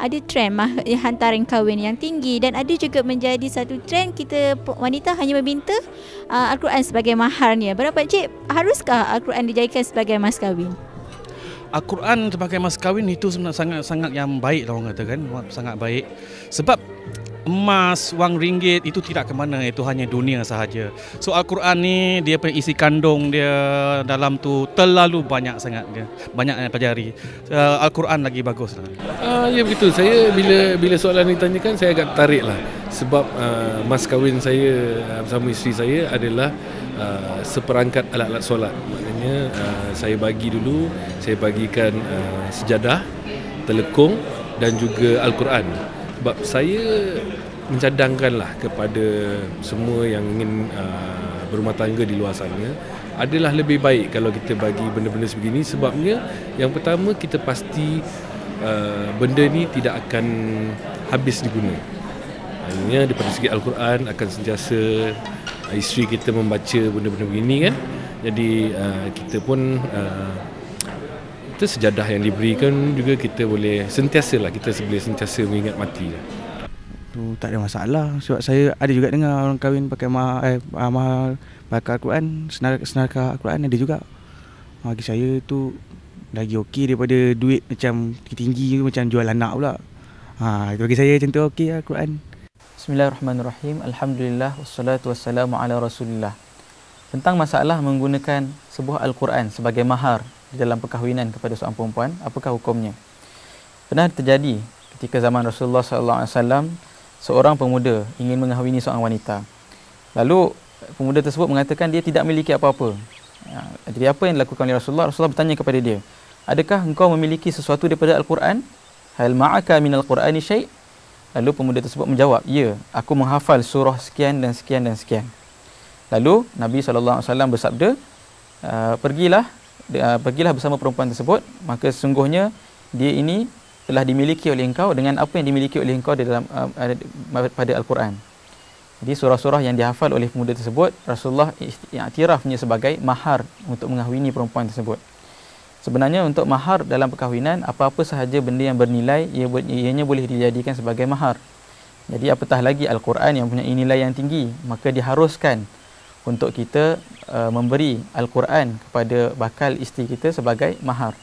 ada trend hantaran kahwin yang tinggi, dan ada juga menjadi satu trend kita wanita hanya meminta Al-Quran sebagai maharnya. Pendapat Cik, haruskah Al-Quran dijadikan sebagai mas kahwin? Al-Quran sebagai mas kahwin itu sebenarnya sangat yang baik lah orang kata kan, sangat baik. Sebab emas, wang ringgit itu tidak ke mana, itu hanya dunia sahaja. So Al-Quran ni dia punya isi kandung dia dalam tu terlalu banyak sangat, dia banyak yang pelajari. Al-Quran lagi bagus lah. Ya begitu. Saya bila soalan ditanyakan saya agak tarik lah. Sebab mas kahwin saya bersama isteri saya adalah seperangkat alat-alat solat. Maknanya saya bagi dulu, saya bagikan sejadah, telekung dan juga Al-Quran. Sebab saya mencadangkanlah kepada semua yang ingin berumah tangga di luar sana, adalah lebih baik kalau kita bagi benda-benda sebegini. Sebabnya yang pertama, kita pasti benda ni tidak akan habis diguna. Hanya daripada segi Al-Quran akan sentiasa isteri kita membaca benda-benda begini kan. Jadi kita pun kita sejadah yang diberikan juga kita boleh sentiasa mengingat mati lah. Tu tak ada masalah, sebab saya ada juga dengar orang kahwin pakai mahar pakai Al-Quran, senar Al-Quran ada juga. Bagi saya tu lagi okey daripada duit macam tinggi macam jual anak pula. Bagi saya macam tu okey Al-Quran. Bismillahirrahmanirrahim. Alhamdulillah wassalatu wassalamu ala Rasulillah. Tentang masalah menggunakan sebuah Al-Quran sebagai mahar di dalam perkahwinan kepada seorang perempuan, apakah hukumnya? Pernah terjadi ketika zaman Rasulullah SAW, seorang pemuda ingin mengahwini seorang wanita. Lalu pemuda tersebut mengatakan dia tidak memiliki apa-apa. Jadi apa yang dilakukan oleh Rasulullah? Rasulullah bertanya kepada dia, adakah engkau memiliki sesuatu daripada Al-Quran? Hal ma'aka minal Qur'ani syai'? Lalu pemuda tersebut menjawab, ya, aku menghafal surah sekian dan sekian dan sekian. Lalu Nabi SAW bersabda, pergilah bersama perempuan tersebut, maka sesungguhnya dia ini telah dimiliki oleh engkau dengan apa yang dimiliki oleh engkau di dalam pada Al-Quran. Jadi surah-surah yang dihafal oleh pemuda tersebut, Rasulullah iktirafnya sebagai mahar untuk mengahwini perempuan tersebut. Sebenarnya untuk mahar dalam perkahwinan, apa-apa sahaja benda yang bernilai, ianya boleh dijadikan sebagai mahar. Jadi apatah lagi Al-Quran yang punya nilai yang tinggi, maka diharuskan untuk kita memberi Al-Quran kepada bakal isteri kita sebagai mahar.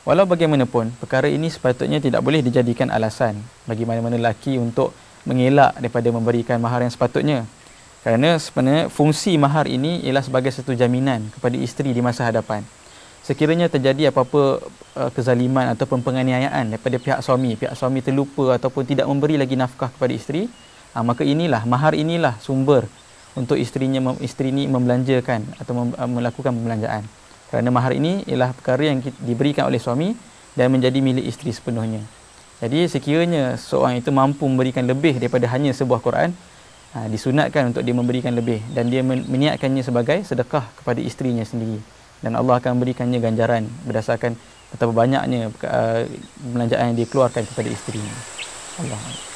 Walau bagaimanapun, perkara ini sepatutnya tidak boleh dijadikan alasan bagi mana-mana lelaki untuk mengelak daripada memberikan mahar yang sepatutnya. Kerana sebenarnya fungsi mahar ini ialah sebagai satu jaminan kepada isteri di masa hadapan. Sekiranya terjadi apa-apa kezaliman ataupun penganiayaan daripada pihak suami terlupa ataupun tidak memberi lagi nafkah kepada isteri, maka mahar inilah sumber untuk isteri ini membelanjakan atau melakukan pembelanjaan. Kerana mahar ini ialah perkara yang diberikan oleh suami dan menjadi milik isteri sepenuhnya. Jadi sekiranya seorang itu mampu memberikan lebih daripada hanya sebuah Quran, disunatkan untuk dia memberikan lebih dan dia meniatkannya sebagai sedekah kepada isterinya sendiri. Dan Allah akan memberikannya ganjaran berdasarkan betapa banyaknya belanjaan yang dikeluarkan kepada isterinya. Allah.